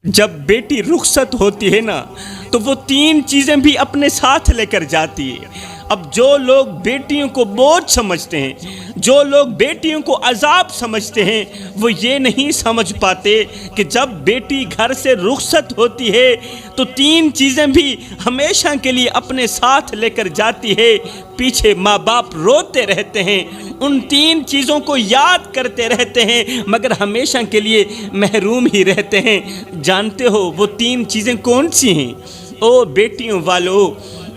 جب بیٹی رخصت ہوتی ہے نا تو وہ تین چیزیں بھی اپنے ساتھ لے کر جاتی ہے۔ اب جو لوگ بیٹیوں کو بوجھ سمجھتے ہیں، جو لوگ بیٹیوں کو عذاب سمجھتے ہیں، وہ یہ نہیں سمجھ پاتے کہ جب بیٹی گھر سے رخصت ہوتی ہے تو تین چیزیں بھی ہمیشہ کے لیے اپنے ساتھ لے کر جاتی ہے۔ پیچھے ماں باپ روتے رہتے ہیں، ان تین چیزوں کو یاد کرتے رہتے ہیں، مگر ہمیشہ کے لیے محروم ہی رہتے ہیں۔ جانتے ہو وہ تین چیزیں کون سی ہیں؟ او بیٹیوں والو،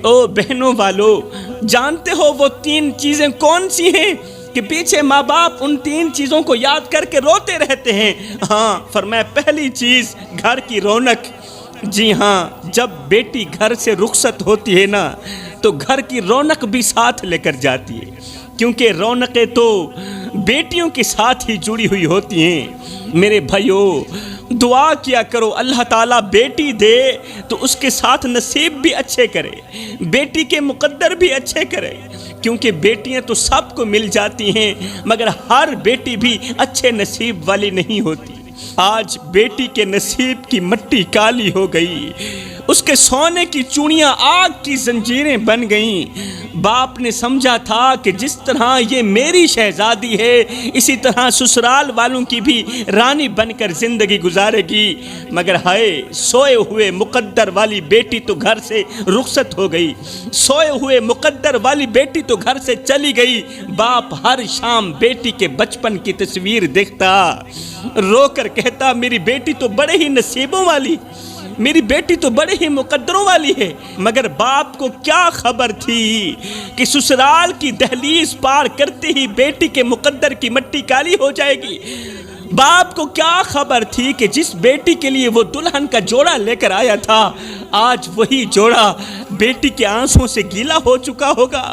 او بہنوں والو، جانتے ہو وہ تین چیزیں کون سی ہیں کہ پیچھے ماں باپ ان تین چیزوں کو یاد کر کے روتے رہتے ہیں؟ ہاں، فرمایا پہلی چیز گھر کی رونق۔ جی ہاں، جب بیٹی گھر سے رخصت ہوتی ہے نا تو گھر کی رونق بھی ساتھ لے کر جاتی ہے، کیونکہ رونقیں تو بیٹیوں کے ساتھ ہی جڑی ہوئی ہوتی ہیں۔ میرے بھائیو، دعا کیا کرو اللہ تعالیٰ بیٹی دے تو اس کے ساتھ نصیب بھی اچھے کرے، بیٹی کے مقدر بھی اچھے کرے، کیونکہ بیٹیاں تو سب کو مل جاتی ہیں مگر ہر بیٹی بھی اچھے نصیب والی نہیں ہوتی۔ آج بیٹی کے نصیب کی مٹی کالی ہو گئی، اس کے سونے کی چوڑیاں آگ کی زنجیریں بن گئیں۔ باپ نے سمجھا تھا کہ جس طرح یہ میری شہزادی ہے اسی طرح سسرال والوں کی بھی رانی بن کر زندگی گزارے گی، مگر ہائے سوئے ہوئے مقدر والی بیٹی تو گھر سے رخصت ہو گئی، سوئے ہوئے مقدر والی بیٹی تو گھر سے چلی گئی۔ باپ ہر شام بیٹی کے بچپن کی تصویر دیکھتا، رو کر کہتا میری بیٹی تو بڑے ہی نصیبوں والی، میری بیٹی تو بڑے ہی مقدروں والی ہے، مگر باپ کو کیا خبر تھی کہ سسرال کی دہلیز پار کرتے ہی بیٹی کے مقدر کی مٹی کالی ہو جائے گی۔ باپ کو کیا خبر تھی کہ جس بیٹی کے لیے وہ دلہن کا جوڑا لے کر آیا تھا آج وہی جوڑا بیٹی کے آنسوں سے گیلا ہو چکا ہوگا۔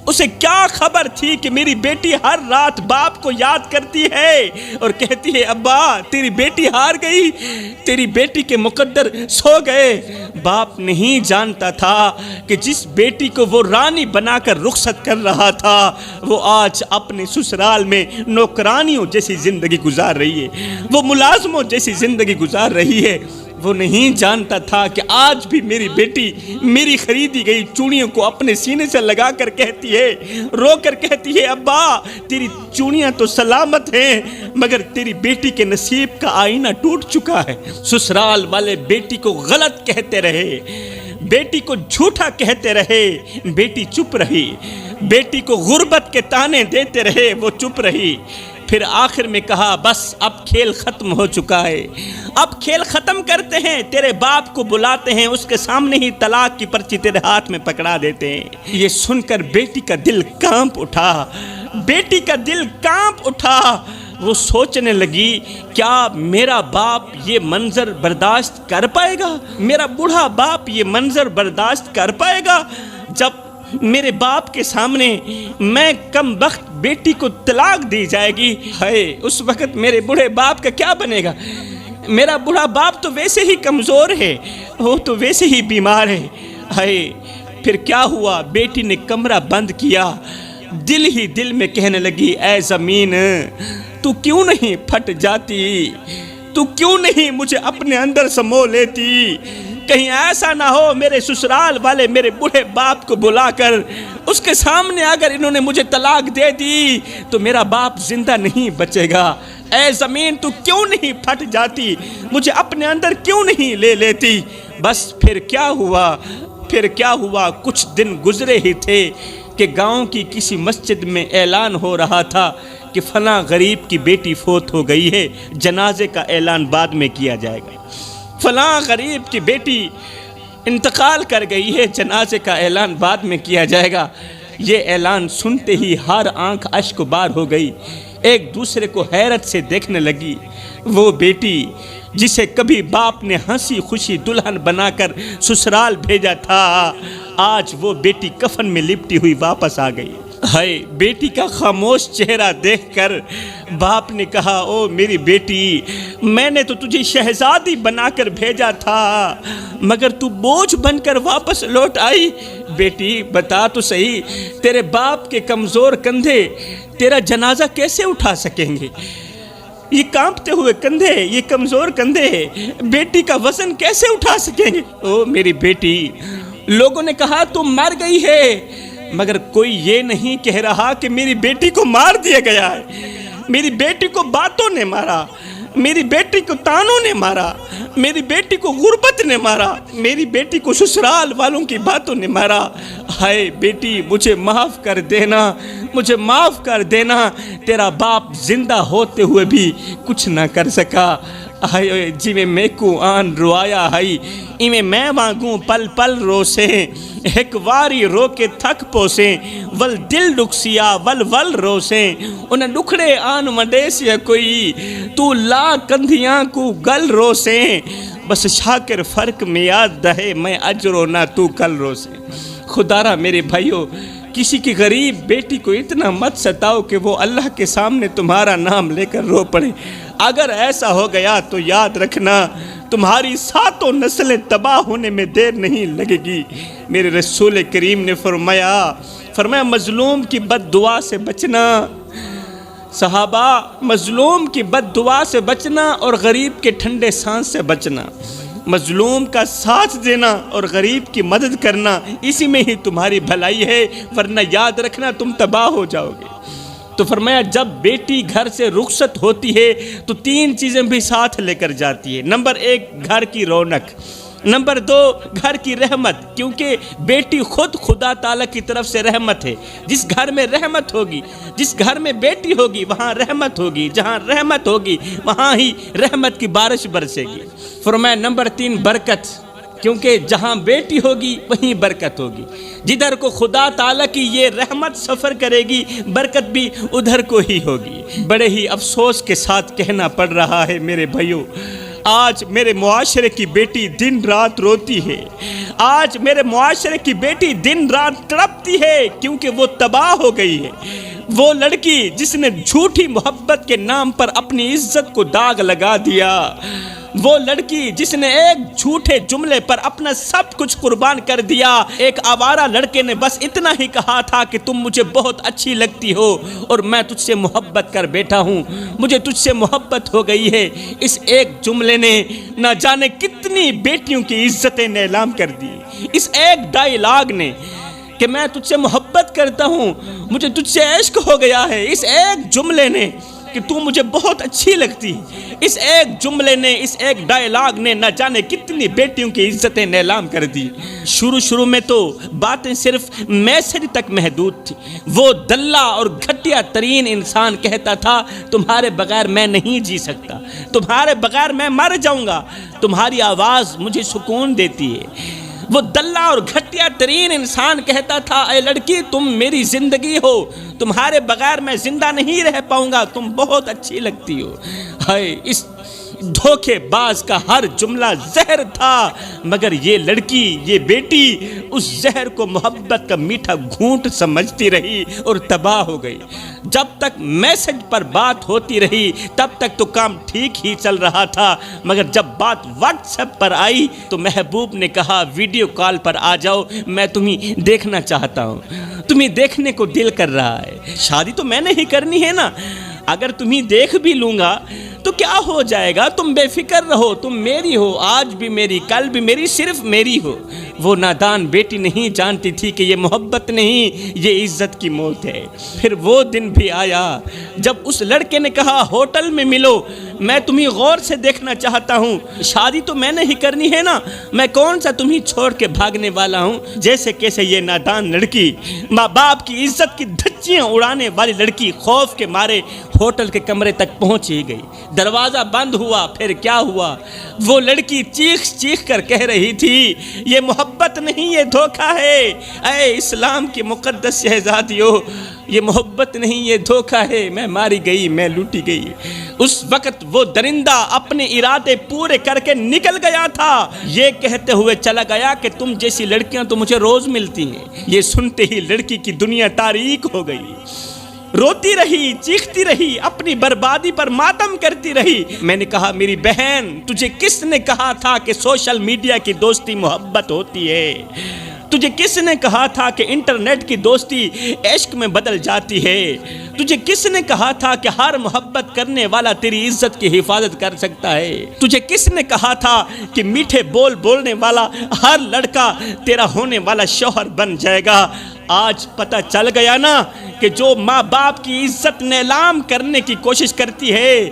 اسے کیا خبر تھی کہ میری بیٹی ہر رات باپ کو یاد کرتی ہے اور کہتی ہے ابا تیری بیٹی ہار گئی، تیری بیٹی کے مقدر سو گئے۔ باپ نہیں جانتا تھا کہ جس بیٹی کو وہ رانی بنا کر رخصت کر رہا تھا وہ آج اپنے سسرال میں نوکرانیوں جیسی زندگی گزار رہی ہے، وہ ملازموں جیسی زندگی گزار رہی ہے۔ وہ نہیں جانتا تھا کہ آج بھی میری بیٹی میری خریدی گئی چوڑیوں کو اپنے سینے سے لگا کر کہتی ہے، رو کر کہتی ہے ابا تیری چوڑیاں تو سلامت ہیں مگر تیری بیٹی کے نصیب کا آئینہ ٹوٹ چکا ہے۔ سسرال والے بیٹی کو غلط کہتے رہے، بیٹی کو جھوٹا کہتے رہے، بیٹی چپ رہی، بیٹی کو غربت کے تانے دیتے رہے، وہ چپ رہی۔ پھر آخر میں کہا بس اب کھیل ختم ہو چکا ہے، اب کھیل ختم کرتے ہیں، تیرے باپ کو بلاتے ہیں، اس کے سامنے ہی طلاق کی پرچی تیرے ہاتھ میں پکڑا دیتے ہیں۔ یہ سن کر بیٹی کا دل کانپ اٹھا، بیٹی کا دل کانپ اٹھا۔ وہ سوچنے لگی کیا میرا باپ یہ منظر برداشت کر پائے گا، میرا بوڑھا باپ یہ منظر برداشت کر پائے گا جب میرے باپ کے سامنے میں کم بخت بیٹی کو طلاق دی جائے گی؟ ہائے اس وقت میرے بوڑھے باپ کا کیا بنے گا؟ میرا بوڑھا باپ تو ویسے ہی کمزور ہے، وہ تو ویسے ہی بیمار ہے۔ ہائے پھر کیا ہوا؟ بیٹی نے کمرہ بند کیا، دل ہی دل میں کہنے لگی اے زمین تو کیوں نہیں پھٹ جاتی، تو کیوں نہیں مجھے اپنے اندر سمو لیتی؟ کہیں ایسا نہ ہو میرے سسرال والے میرے بوڑھے باپ کو بلا کر اس کے سامنے اگر انہوں نے مجھے طلاق دے دی تو میرا باپ زندہ نہیں بچے گا۔ اے زمین تو کیوں نہیں پھٹ جاتی، مجھے اپنے اندر کیوں نہیں لے لیتی؟ بس پھر کیا ہوا؟ پھر کیا ہوا؟ کچھ دن گزرے ہی تھے کہ گاؤں کی کسی مسجد میں اعلان ہو رہا تھا کہ فلاں غریب کی بیٹی فوت ہو گئی ہے، جنازے کا اعلان بعد میں کیا جائے گا۔ فلاں غریب کی بیٹی انتقال کر گئی ہے، جنازے کا اعلان بعد میں کیا جائے گا۔ یہ اعلان سنتے ہی ہر آنکھ اشک بار ہو گئی، ایک دوسرے کو حیرت سے دیکھنے لگی۔ وہ بیٹی جسے کبھی باپ نے ہنسی خوشی دلہن بنا کر سسرال بھیجا تھا آج وہ بیٹی کفن میں لپٹی ہوئی واپس آ گئی۔ ہائے بیٹی کا خاموش چہرہ دیکھ کر باپ نے کہا او میری بیٹی میں نے تو تجھے شہزادی بنا کر بھیجا تھا مگر تو بوجھ بن کر واپس لوٹ آئی۔ بیٹی بتا تو صحیح تیرے باپ کے کمزور کندھے تیرا جنازہ کیسے اٹھا سکیں گے؟ یہ کانپتے ہوئے کندھے، یہ کمزور کندھے بیٹی کا وزن کیسے اٹھا سکیں گے؟ او میری بیٹی، لوگوں نے کہا تم مر گئی ہے، مگر کوئی یہ نہیں کہہ رہا کہ میری بیٹی کو مار دیا گیا ہے۔ میری بیٹی کو باتوں نے مارا، میری بیٹی کو تانوں نے مارا، میری بیٹی کو غربت نے مارا، میری بیٹی کو سسرال والوں کی باتوں نے مارا۔ ہائے بیٹی، مجھے معاف کر دینا، مجھے معاف کر دینا، تیرا باپ زندہ ہوتے ہوئے بھی کچھ نہ کر سکا۔ ہائے جی میں کو آن روایا ہائی، ایویں میں وانگوں پل پل روسیں، ایک واری رو کے تھک پوسیں، ول دل ڈکسیا ول ول روسیں، انہیں ڈکھڑے آن مڈیسیا کوئی، تو لا کندھیاں کو گل روسیں، بس شاکر فرق میں یاد رہے، میں اجرو نہ تو کل روسیں۔ خدا را میرے بھائیو، کسی کی غریب بیٹی کو اتنا مت ستاؤ کہ وہ اللہ کے سامنے تمہارا نام لے کر رو پڑے۔ اگر ایسا ہو گیا تو یاد رکھنا تمہاری 7 نسلیں تباہ ہونے میں دیر نہیں لگے گی۔ میرے رسول کریم نے فرمایا مظلوم کی بد دعا سے بچنا، صحابہ، مظلوم کی بد دعا سے بچنا اور غریب کے ٹھنڈے سانس سے بچنا، مظلوم کا ساتھ دینا اور غریب کی مدد کرنا، اسی میں ہی تمہاری بھلائی ہے، ورنہ یاد رکھنا تم تباہ ہو جاؤ گے۔ تو فرمایا جب بیٹی گھر سے رخصت ہوتی ہے تو 3 چیزیں بھی ساتھ لے کر جاتی ہے۔ نمبر 1 گھر کی رونق، نمبر 2 گھر کی رحمت، کیونکہ بیٹی خود خدا تعالیٰ کی طرف سے رحمت ہے۔ جس گھر میں رحمت ہوگی، جس گھر میں بیٹی ہوگی وہاں رحمت ہوگی، جہاں رحمت ہوگی وہاں ہی رحمت کی بارش برسے گی۔ فرمایا نمبر 3 برکت، کیونکہ جہاں بیٹی ہوگی وہیں برکت ہوگی، جدھر کو خدا تعالیٰ کی یہ رحمت سفر کرے گی برکت بھی ادھر کو ہی ہوگی۔ بڑے ہی افسوس کے ساتھ کہنا پڑ رہا ہے میرے بھائیوں، آج میرے معاشرے کی بیٹی دن رات روتی ہے، آج میرے معاشرے کی بیٹی دن رات تڑپتی ہے، کیونکہ وہ تباہ ہو گئی ہے۔ وہ لڑکی جس نے جھوٹی محبت کے نام پر اپنی عزت کو داغ لگا دیا، وہ لڑکی جس نے ایک جھوٹے جملے پر اپنا سب کچھ قربان کر دیا، ایک آوارہ لڑکے نے بس اتنا ہی کہا تھا کہ تم مجھے بہت اچھی لگتی ہو اور میں تجھ سے محبت کر بیٹھا ہوں، مجھے تجھ سے محبت ہو گئی ہے۔ اس ایک جملے نے نہ جانے کتنی بیٹیوں کی عزتیں نیلام کر دی۔ اس ایک ڈائیلاگ نے کہ میں تجھ سے محبت کرتا ہوں، مجھے تجھ سے عشق ہو گیا ہے، اس ایک جملے نے کہ تو مجھے بہت اچھی لگتی، اس ایک جملے نے، اس ایک ڈائیلاگ نے نہ جانے کتنی بیٹیوں کی عزتیں نیلام کر دی۔ شروع میں تو باتیں صرف میسج تک محدود تھی۔ وہ دلہ اور گھٹیا ترین انسان کہتا تھا تمہارے بغیر میں نہیں جی سکتا، تمہارے بغیر میں مر جاؤں گا، تمہاری آواز مجھے سکون دیتی ہے۔ وہ دلہ اور گھٹیا ترین انسان کہتا تھا اے لڑکی تم میری زندگی ہو، تمہارے بغیر میں زندہ نہیں رہ پاؤں گا، تم بہت اچھی لگتی ہو۔ ہائے اس دھوکے باز کا ہر جملہ زہر تھا، مگر یہ لڑکی، یہ بیٹی اس زہر کو محبت کا میٹھا گھونٹ سمجھتی رہی اور تباہ ہو گئی۔ جب تک میسج پر بات ہوتی رہی تب تک تو کام ٹھیک ہی چل رہا تھا، مگر جب بات واٹس ایپ پر آئی تو محبوب نے کہا ویڈیو کال پر آ جاؤ، میں تمہیں دیکھنا چاہتا ہوں، تمہیں دیکھنے کو دل کر رہا ہے۔ شادی تو میں نے ہی کرنی ہے نا، اگر تمہیں دیکھ بھی لوں گا تو کیا ہو جائے گا، تم بے فکر رہو، تم میری ہو، آج بھی میری، کل بھی میری، صرف میری ہو۔ وہ نادان بیٹی نہیں جانتی تھی کہ یہ محبت نہیں، یہ عزت کی موت ہے۔ پھر وہ دن بھی آیا جب اس لڑکے نے کہا ہوٹل میں ملو، میں تمہیں غور سے دیکھنا چاہتا ہوں، شادی تو میں نے ہی کرنی ہے نا، میں کون سا تمہیں چھوڑ کے بھاگنے والا ہوں۔ جیسے کیسے یہ نادان لڑکی، ماں باپ کی عزت کی دھچیاں اڑانے والی لڑکی خوف کے مارے ہوٹل کے کمرے تک پہنچ ہی گئی۔ دروازہ بند ہوا، پھر کیا ہوا، وہ لڑکی چیخ چیخ کر کہہ رہی تھی یہ محبت نہیں، یہ دھوکہ ہے۔ اے اسلام کی مقدس شہزادیوں، یہ محبت نہیں، یہ دھوکہ ہے، میں ماری گئی، میں لوٹی گئی۔ اس وقت وہ درندہ اپنے ارادے پورے کر کے نکل گیا تھا، یہ کہتے ہوئے چلا گیا کہ تم جیسی لڑکیاں تو مجھے روز ملتی ہیں۔ یہ سنتے ہی لڑکی کی دنیا تاریک ہو گئی، روتی رہی، چیختی رہی، اپنی بربادی پر ماتم کرتی رہی۔ میں نے کہا میری بہن، تجھے کس نے کہا تھا کہ سوشل میڈیا کی دوستی محبت ہوتی ہے؟ تجھے کس نے کہا تھا کہ انٹرنیٹ کی دوستی عشق میں بدل جاتی ہے؟ تجھے کس نے کہا تھا کہ ہر محبت کرنے والا تیری عزت کی حفاظت کر سکتا ہے؟ تجھے کس نے کہا تھا کہ میٹھے بول بولنے والا ہر لڑکا تیرا ہونے والا شوہر بن جائے گا؟ آج پتہ چل گیا نا کہ جو ماں باپ کی عزت نیلام کرنے کی کوشش کرتی ہے،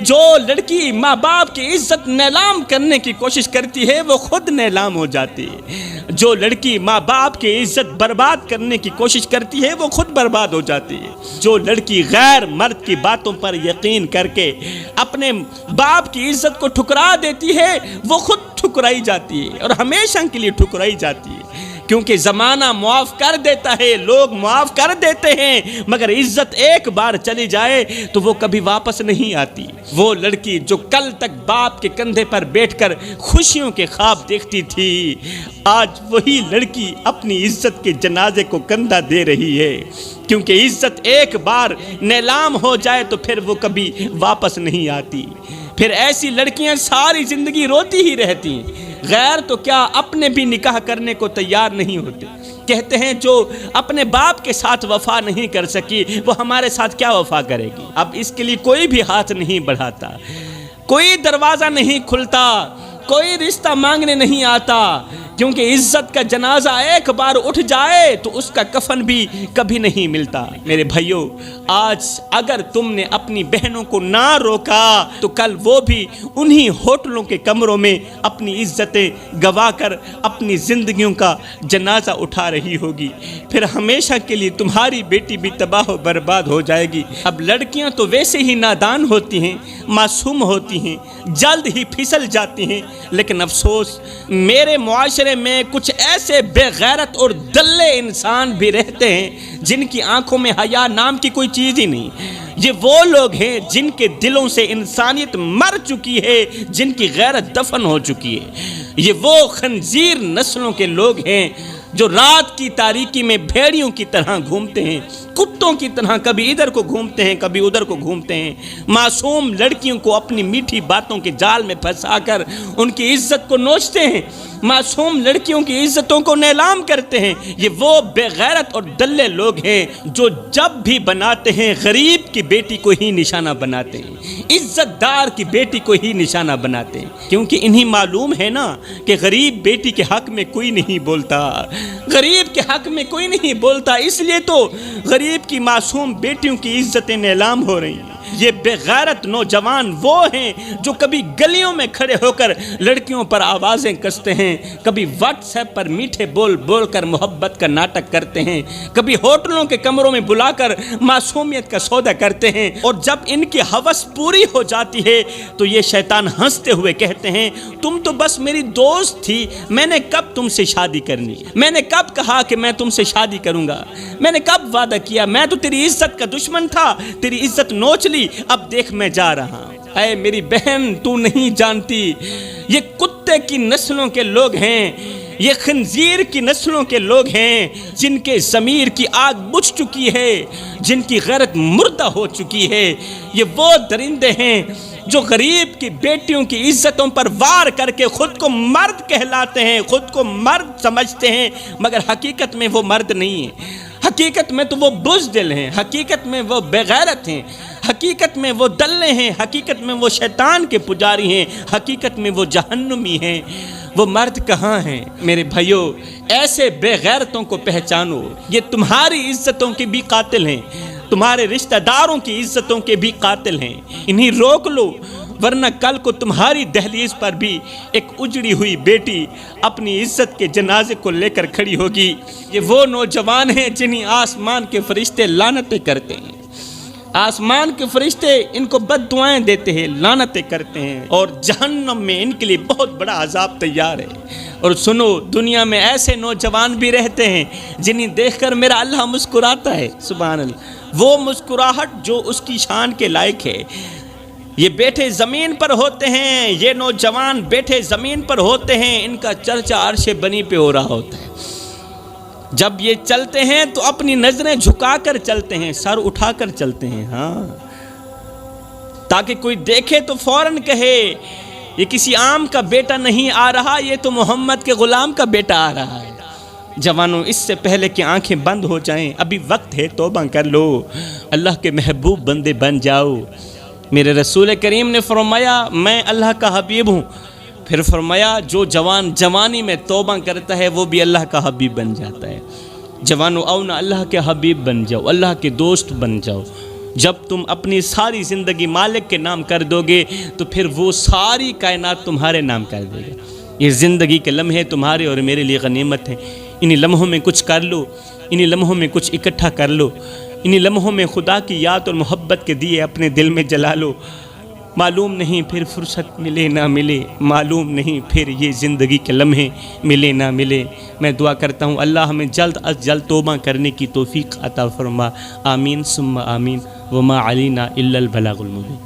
جو لڑکی ماں باپ کی عزت نیلام کرنے کی کوشش کرتی ہے وہ خود نیلام ہو جاتی ہے، جو لڑکی ماں باپ کی عزت برباد کرنے کی کوشش کرتی ہے وہ خود برباد ہو جاتی ہے، جو لڑکی غیر مرد کی باتوں پر یقین کر کے اپنے باپ کی عزت کو ٹھکرا دیتی ہے وہ خود ٹھکرائی جاتی ہے اور ہمیشہ کے لیے ٹھکرائی جاتی ہے، کیونکہ زمانہ معاف کر دیتا ہے، لوگ معاف کر دیتے ہیں، مگر عزت ایک بار چلی جائے تو وہ کبھی واپس نہیں آتی۔ وہ لڑکی جو کل تک باپ کے کندھے پر بیٹھ کر خوشیوں کے خواب دیکھتی تھی، آج وہی لڑکی اپنی عزت کے جنازے کو کندھا دے رہی ہے، کیونکہ عزت ایک بار نیلام ہو جائے تو پھر وہ کبھی واپس نہیں آتی۔ پھر ایسی لڑکیاں ساری زندگی روتی ہی رہتی ہیں، غیر تو کیا اپنے بھی نکاح کرنے کو تیار نہیں ہوتے، کہتے ہیں جو اپنے باپ کے ساتھ وفا نہیں کر سکی وہ ہمارے ساتھ کیا وفا کرے گی۔ اب اس کے لیے کوئی بھی ہاتھ نہیں بڑھاتا، کوئی دروازہ نہیں کھلتا، کوئی رشتہ مانگنے نہیں آتا، کیونکہ عزت کا جنازہ ایک بار اٹھ جائے تو اس کا کفن بھی کبھی نہیں ملتا۔ میرے بھائیوں، آج اگر تم نے اپنی بہنوں کو نہ روکا تو کل وہ بھی انہی ہوٹلوں کے کمروں میں اپنی عزتیں گوا کر اپنی زندگیوں کا جنازہ اٹھا رہی ہوگی، پھر ہمیشہ کے لیے تمہاری بیٹی بھی تباہ و برباد ہو جائے گی۔ اب لڑکیاں تو ویسے ہی نادان ہوتی ہیں، معصوم ہوتی ہیں، جلد ہی پھسل جاتی ہیں، لیکن افسوس میرے معاشرے میں کچھ ایسے بے غیرت اور دلے انسان بھی رہتے ہیں جن کی آنکھوں میں حیا نام کی کوئی چیز ہی نہیں۔ یہ وہ لوگ ہیں جن کے دلوں سے انسانیت مر چکی ہے، جن کی غیرت دفن ہو چکی ہے۔ یہ وہ خنزیر نسلوں کے لوگ ہیں جو رات کی تاریکی میں بھیڑیوں کی طرح گھومتے ہیں، کتوں کی طرح کبھی ادھر کو گھومتے ہیں کبھی ادھر کو گھومتے ہیں، معصوم لڑکیوں کو اپنی میٹھی باتوں کے جال میں پھنسا کر ان کی عزت کو نوچتے ہیں، معصوم لڑکیوں کی عزتوں کو نیلام کرتے ہیں۔ یہ وہ بے غیرت اور دلے لوگ ہیں جو جب بھی بناتے ہیں غریب کی بیٹی کو ہی نشانہ بناتے ہیں، عزت دار کی بیٹی کو ہی نشانہ بناتے ہیں، کیونکہ انہیں معلوم ہے نا کہ غریب بیٹی کے حق میں کوئی نہیں بولتا، غریب کے حق میں کوئی نہیں بولتا، اس لیے تو غریب کی معصوم بیٹیوں کی عزتیں نیلام ہو رہی ہیں۔ یہ بے غیرت نوجوان وہ ہیں جو کبھی گلیوں میں کھڑے ہو کر لڑکیوں پر آوازیں کستے ہیں، کبھی واٹس ایپ پر میٹھے بول بول کر محبت کا ناٹک کرتے ہیں، کبھی ہوٹلوں کے کمروں میں بلا کر معصومیت کا سودا کرتے ہیں، اور جب ان کی ہوس پوری ہو جاتی ہے تو یہ شیطان ہنستے ہوئے کہتے ہیں تم تو بس میری دوست تھی، میں نے کب تم سے شادی کرنی، میں نے کب کہا کہ میں تم سے شادی کروں گا، میں نے کب وعدہ کیا، میں تو تیری عزت کا دشمن تھا، تیری عزت نوچ لی، اب دیکھ میں جا رہا ہوں۔ اے میری بہن تو نہیں جانتی، یہ کتے کی نسلوں کے لوگ ہیں، یہ خنزیر کی نسلوں کے لوگ ہیں جن کے ضمیر کی آگ بجھ چکی ہے، جن کی غیرت مردہ ہو چکی ہے۔ یہ وہ درندے ہیں جو غریب کی بیٹیوں کی عزتوں پر وار کر کے خود کو مرد کہلاتے ہیں، خود کو مرد سمجھتے ہیں، مگر حقیقت میں وہ مرد نہیں ہیں، حقیقت میں تو وہ بزدل ہیں، حقیقت میں وہ بے غیرت ہیں، حقیقت میں وہ دلے ہیں، حقیقت میں وہ شیطان کے پجاری ہیں، حقیقت میں وہ جہنمی ہیں۔ وہ مرد کہاں ہیں؟ میرے بھائیوں، ایسے بے غیرتوں کو پہچانو، یہ تمہاری عزتوں کے بھی قاتل ہیں، تمہارے رشتہ داروں کی عزتوں کے بھی قاتل ہیں، انہیں روک لو، ورنہ کل کو تمہاری دہلیز پر بھی ایک اجڑی ہوئی بیٹی اپنی عزت کے جنازے کو لے کر کھڑی ہوگی۔ یہ وہ نوجوان ہیں جنہیں آسمان کے فرشتے لعنتیں کرتے ہیں، آسمان کے فرشتے ان کو بد دعائیں دیتے ہیں، لعنتیں کرتے ہیں، اور جہنم میں ان کے لیے بہت بڑا عذاب تیار ہے۔ اور سنو، دنیا میں ایسے نوجوان بھی رہتے ہیں جنہیں دیکھ کر میرا اللہ مسکراتا ہے، سبحان اللہ، وہ مسکراہٹ جو اس کی شان کے لائق ہے۔ یہ بیٹھے زمین پر ہوتے ہیں، یہ نوجوان بیٹھے زمین پر ہوتے ہیں، ان کا چرچا عرش بنی پہ ہو رہا ہوتا ہے۔ جب یہ چلتے ہیں تو اپنی نظریں جھکا کر چلتے ہیں، سر اٹھا کر چلتے ہیں، ہاں، تاکہ کوئی دیکھے تو فوراً کہے یہ کسی عام کا بیٹا نہیں آ رہا، یہ تو محمد کے غلام کا بیٹا آ رہا ہے۔ جوانوں اس سے پہلے کہ آنکھیں بند ہو جائیں ابھی وقت ہے، توبہ کر لو، اللہ کے محبوب بندے بن جاؤ۔ میرے رسول کریم نے فرمایا میں اللہ کا حبیب ہوں، پھر فرمایا جو جوان جوانی میں توبہ کرتا ہے وہ بھی اللہ کا حبیب بن جاتا ہے۔ جوانوں آؤ نا اللہ کے حبیب بن جاؤ، اللہ کے دوست بن جاؤ۔ جب تم اپنی ساری زندگی مالک کے نام کر دو گے تو پھر وہ ساری کائنات تمہارے نام کر دے گا۔ یہ زندگی کے لمحے تمہارے اور میرے لیے غنیمت ہیں، انہی لمحوں میں کچھ کر لو، انہی لمحوں میں کچھ اکٹھا کر لو، انہی لمحوں میں خدا کی یاد اور محبت کے دیے اپنے دل میں جلا لو۔ معلوم نہیں پھر فرصت ملے نہ ملے، معلوم نہیں پھر یہ زندگی کے لمحے ملے نہ ملے۔ میں دعا کرتا ہوں اللہ ہمیں جلد از جلد توبہ کرنے کی توفیق عطا فرما، آمین ثم آمین، وما علینا الا البلاغ المبین۔